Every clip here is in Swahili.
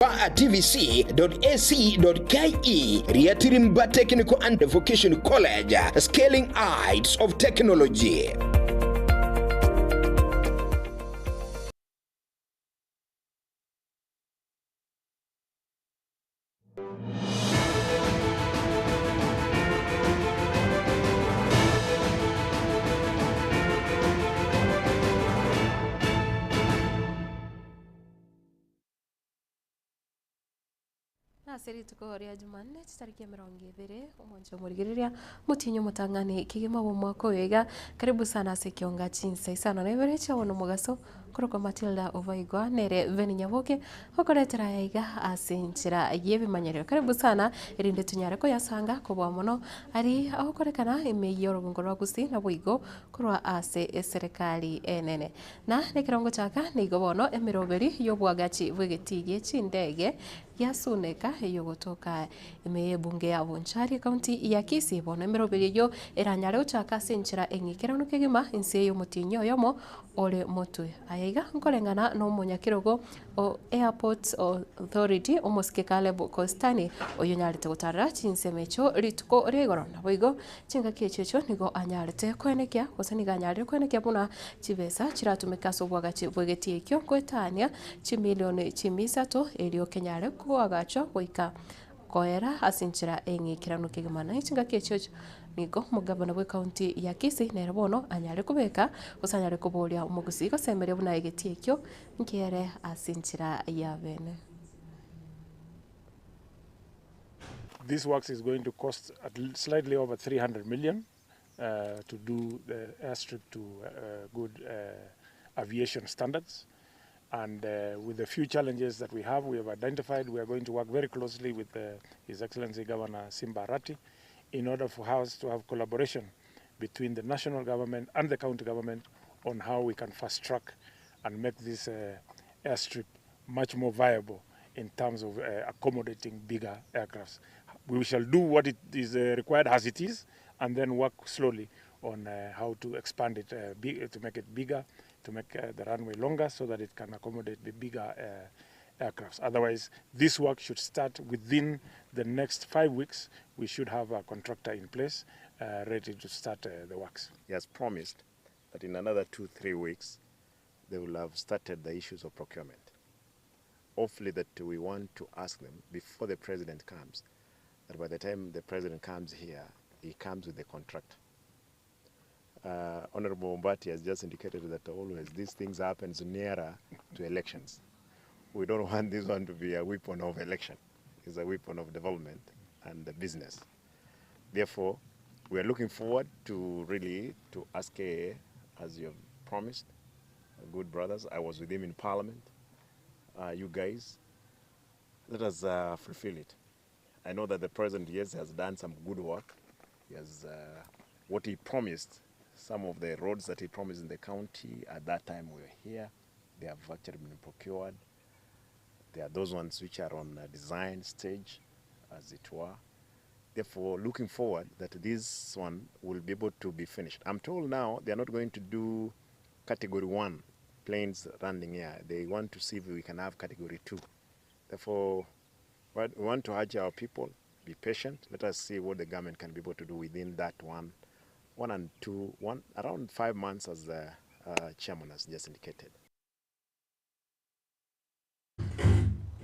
at tvc.ac.ke. Riatirimba Technical and Vocational College, scaling heights of technology. Seri tukoria Jumanne tariki 20 umwanzo murigiriria mutinyo mutangani kigima bo mwako wega. Karibu sana Ekeonga Chinsa Isano na Ibere chawono mugaso kuruko Matildah Obaigwa nere veni nyaboke hokoretera yaiga asinchira yebi manyerero. Karibu sana irinde tunyare ko yasanga kubwa muno ari aho korekana imeyoro bungoro gusi na buigo kurwa ase serikali enene na nekirongo chaka nigobono emiroberi yobwagachi bwegetige chindege yasuneka yo gotoka imeye bunge ya Bonchari county ya Kisii bono emiroberi yo eranyare uchaka sinchira engikirano kegima inse yo mutinyo yomo ole motwe ayaiga nkolengana no munyakirogo o airport authority omoske kale bokostani oyo nyarite gutara chinsemecho rituko regoro na boigo chinga kechecho nigo anyarite kwenekya kosani ganyarire kwenekya buna chibesa chiratumika sobwaga chibwegeti ekyo kwetania chimilioni chimisato elio kenyare kuagacho goika koera asinchira engikirano kigimana ichinga kechecho nigo mugabana bwe county ya Kisii nere bono anyare kubeka usanyare kubolia umugusigo semere buna egeti ekyo nkere asinchira yabene. This works is going to cost slightly over 300 million to do the airstrip to good aviation standards. And with the few challenges that we have identified, we are going to work very closely with His Excellency Governor Simba Arati in order for us to have collaboration between the national government and the county government on how we can fast track and make this airstrip much more viable in terms of accommodating bigger aircrafts. We shall do what it is required as it is, and then work slowly on how to expand it, to make it bigger, to make the runway longer so that it can accommodate the bigger aircrafts. Otherwise, this work should start within the next 5 weeks. We should have a contractor in place ready to start the works. He has promised that in another 2-3 weeks, they will have started the issues of procurement. Hopefully that we want to ask them before the president comes, that by the time the president comes here, he comes with the contract. Honorable Mbati has just indicated that always these things happens nearer to elections. We don't want this one to be a weapon of election. It's a weapon of development and the business. Therefore, we are looking forward to really to ask AA, as you have promised, good brothers. I was with him in Parliament. You guys, let us fulfill it. I know that the president, yes, has done some good work. He has what he promised. Some of the roads that he promised in the county at that time we were here. They have actually been procured. There are those ones which are on design stage, as it were. Therefore, looking forward that this one will be able to be finished. I'm told now they are not going to do Category 1 planes landing here. They want to see if we can have Category 2. Therefore, we want to urge our people, be patient. Let us see what the government can be able to do within that one and two, around 5 months, as the chairman has just indicated.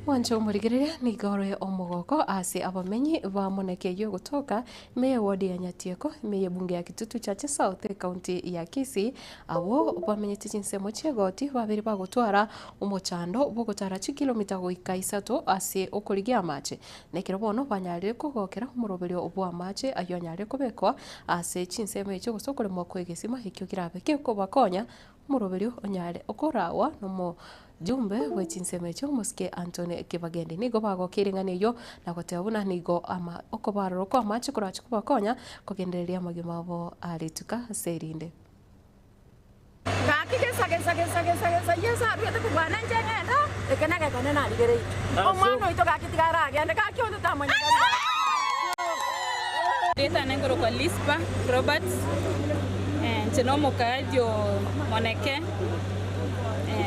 Wancho murigirire ni gore omugoko ase abamenyi ba moneke yo gutoka meye wodi ya Nyatieko meye bunge ya Kitutu Chache South county ya Kisii abo bamenye tichinsemo chegoti babiri bagutwara umuchando bugutara kilomita goika 3 ase okurigia amache nekero bono banyarire kugokera umuroberi obwa amache ayo nyarire kubekwa ase chinsemo echo gusokoremo kwegesima hikyo kirabeke ko bakonya umuroberi onyare okorawa no jumbe wechinsemecho muske Antone Kibagende nigo bago kiringaniyo na gotebuna nigo ama okobaro ko amache kurachi kubakonya kugendereria magima bo arituka serinde kakigesa yesa rwete kubana njengenda ekenage kanena ligere omwana ito gakitigara agende kakyondo tamanya Data nengoro kwa Lispa Roberts chenomo kadio moneke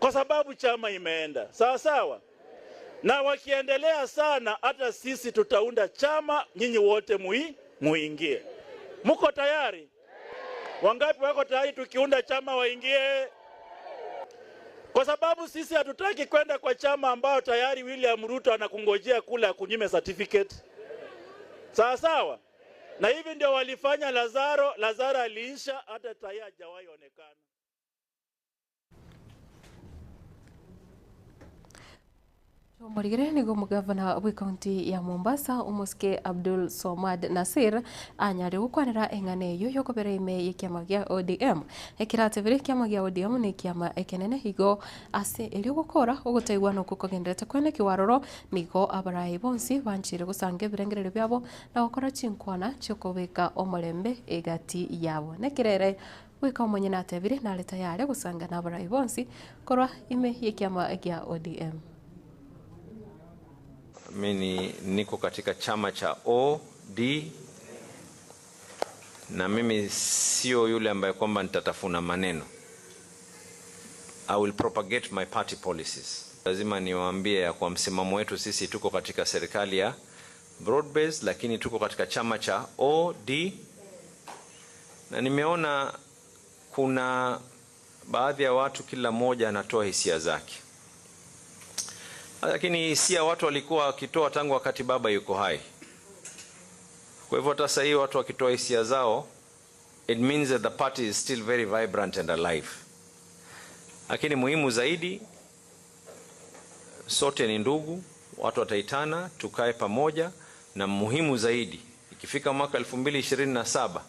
kwa sababu chama imeenda sawa sawa. Na wakiendelea sana, hata sisi tutaunda chama, nyinyi wote muingie. Mko tayari? Wangapi wako tayari tukiunda chama waingie? Kwa sababu sisi hatutaki kwenda kwa chama ambao tayari William Ruto anakungojea kula akunyime certificate. Sawa sawa? Na hivi ndio walifanya Lazaro aliisha, hata tayari hajawahi onekana. Morigere nigo mugavana wa kaunti ya Mombasa umuske Abdul Somad Nasir anyari gukwanira engane yo yokobera ime yikiama gia ODM ekirate bire kiama gia ODM ni kiama ekenene higo ase eri gukora uguteigwa no kukogenderete kwene kiwaroro nigo abarai bonsi banchire gusange birengerere byabo na gukora chinkwana chokobeka omorembe egati yabo nekirere wika omonye natebire naleta yale gusanga na abarai bonsi korwa ime yikiama gia ODM. Mimi niko katika chama cha OD na mimi sio yule ambaye kwamba nitatafuna maneno. I will propagate my party policies. Lazima niwaambie ya kwa msimamo wetu sisi tuko katika serikali ya broad based, lakini tuko katika chama cha OD, na nimeona kuna baadhi ya watu kila mmoja anatoa hisia zake. Lakini hisia watu walikuwa wakitoa tangu wakati baba yuko hai. Kwa hivyo hata sasa watu wakitoa hisia zao, it means that the party is still very vibrant and alive. Lakini muhimu zaidi, sote ni ndugu, watu wataitana, tukae pamoja, na muhimu zaidi, ikifika mwaka 2027,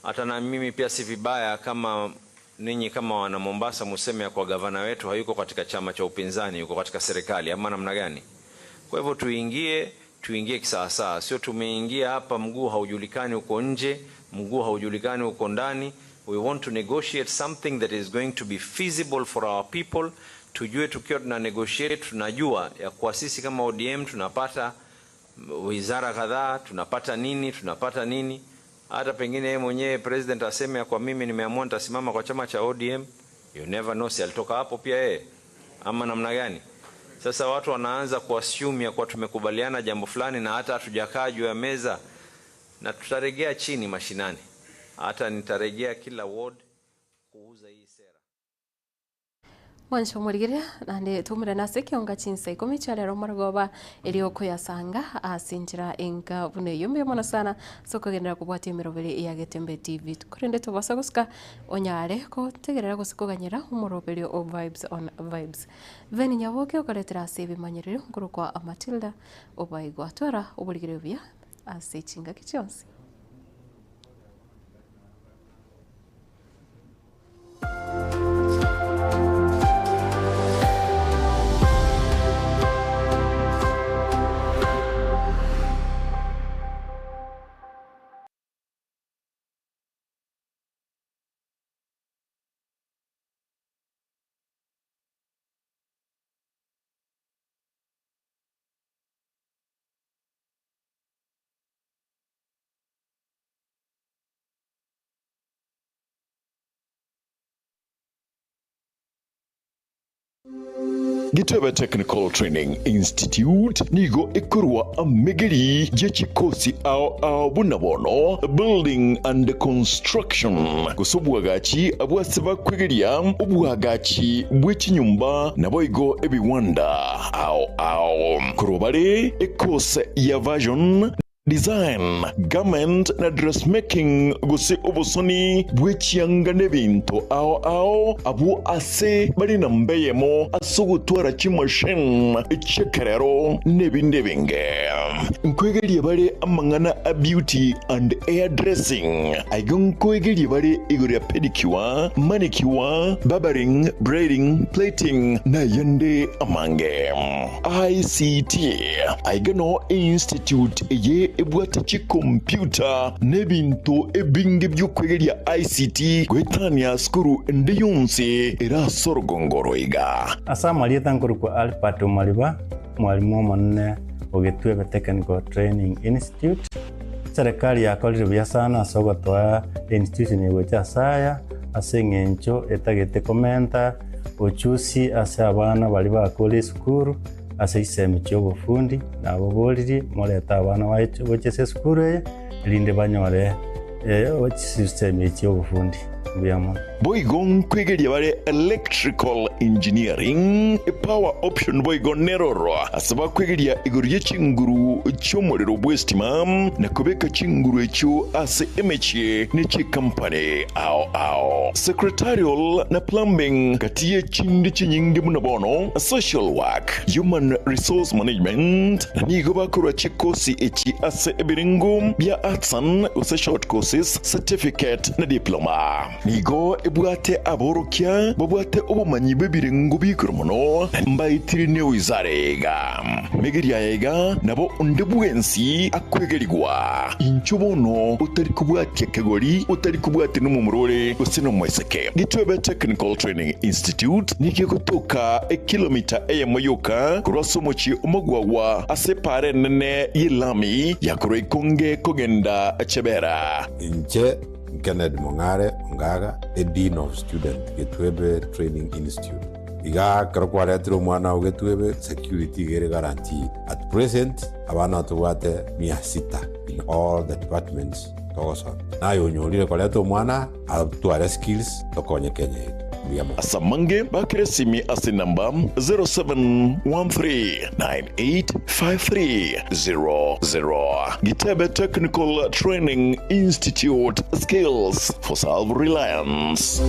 hata na mimi pia si vibaya kama ninyi kama wana Mombasa museme ya kwa gavana wetu hayuko katika chama cha upinzani, yuko katika serikali, ama namna gani? Kwa hivyo tuingie kisawasawa, sio tumeingia hapa mguu haujulikani uko nje, mguu haujulikani uko ndani. We want to negotiate something that is going to be feasible for our people. Tujue tukiwa tuna negotiate, tunajua ya kwa sisi kama ODM tunapata wizara kadhaa, tunapata nini. Hata pengine yeye mwenyewe president aseme kwa mimi nimeamua nitasimama kwa chama cha ODM, you never know, si alitoka hapo pia yeye ama namna gani? Sasa watu wanaanza kuassume ya kwa tumekubaliana jambo fulani na hata hatujakaa juu ya meza, na tutarejea chini mashinani. Hata nitarejea kila ward kuuza hii sera. Mwansho murigiria nande tumira na Ekeonga Chinsa ikomichale romargoba elioko ya sanga asinjira enga bune yumbe mona sana soko gendera kubwati mirobere ya Getembe TV tukurende tubasa guska onyare ko tegerera gusikoganyira umurobere o vibes on vibes veni nyawoke okaletera sebe manyiriro ngurukwa Matildah Obaigwa twara uburigire bya asechinga kichonsi. Getembe Technical Training Institute nigo ekorwa amegeri jechikosi ao bunabono building and construction kusobwagachi abwasaba kwegeria obwagachi bwechinyumba naboigo ebiwanda ao kurobare ekose ya version design, garment na dressmaking guse obosoni bwechianga nebintu ao abu ase bari nambeyemo asugutwara chimashine echekerero nebindebinge nkwegerie bare amangana a beauty and hairdressing aigon kwegerie bare igore pedicure, manicure, barbering, braiding, plating na yande amange ICT aigano institute ye ebwatachi computer nebintu ebinge byokwegeria ICT gwetania skuru ndiyunsi era sorgongoroiga asama lieta nkuru kwa Alpato Maliba mwalimu manne Getembe Technical Training Institute serikali yakolire bya sana sogotwa institution yewecha saya asengencho etagete komenta uchusi ase abana bali bakole skuru ase isemi cy'obufundi nabo boliri moleta abana bochese skuru ye linde banyore system cy'obufundi byamo Boigon kwegeria bare electrical engineering power option boigon neroro asaba kwegeria iguriye chinguru cy'umuriro bwestima na kubeka chinguru cyo ase emeche n'iki company ao secretarial na plumbing katiye chindi chinyingi munabono social work human resource management nigo bakora chikosi echi ase ebiringo bya artsan use short courses certificate na diploma nigo ebwate aborokia babwate obumanyi bebirengo bikromono mbayitirine wizarega megeria yega nabo ndebwensi akwegerigwa inchobono utari kubwate kegori utari kubwate numumurore usino mweseke Getembe Technical Training Institute niki kutoka kilomita eyamoyoka kurosomochi umugwawa asepare nene yilami yakoro ikonge kogenda chebera inche Kennedy Mongare Ngaga, the Dean of Student, Getembe Training Institute. Iga karokwaretro mwana wa Getembe security gere guarantee. At present, abana tuwate 600 in all the departments togosa. Na yonyolire koleto mwana atuare skills tokonye Kenya. Asamange bakiresimi ase namba 0713985300. Getembe Technical Training Institute, skills for self-reliance.